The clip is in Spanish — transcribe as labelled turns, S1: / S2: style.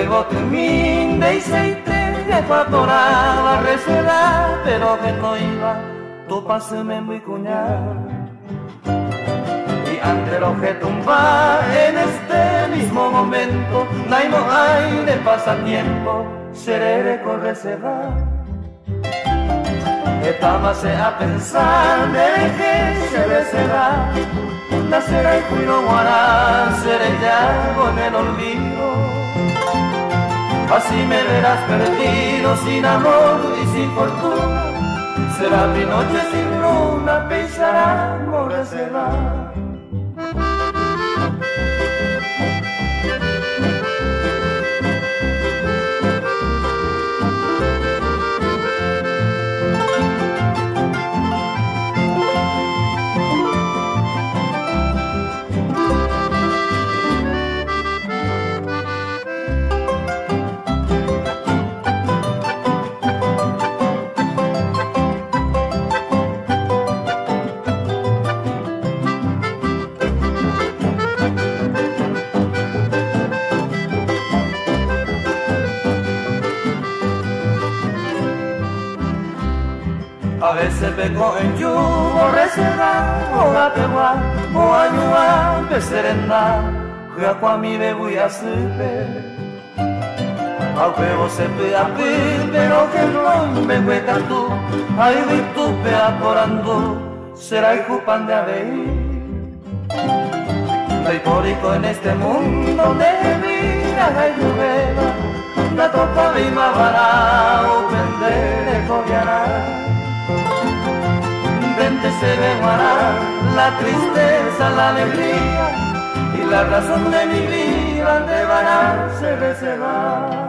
S1: Guaybotumín de Iseite, ecuatoraba recela, pero que no iba, tu pásame muy cuñado. Y ante lo que tumba en este mismo momento, naimo hay de pasatiempo, seré corre cerrar. Estábase a pensar de que se besará, nacerá y cuido guará, seré ya con el olvido. Así me verás perdido, sin amor y sin fortuna. Será mi noche sin luna, pensará aborrecerá. A veces vengo en yugo reserrado, a peguar, o a ayudar, de serena, a mi voy a hacer. Aunque vos se pida pero que no me cuesta tú, ay, vi tu pea por ando, será hijo pan de abeir. Soy porico en este mundo de vida, ay, lluvera, la topa mi mavará, o prender, cobiará. Se vengará la tristeza, la alegría y la razón de mi vida de varar se reservará.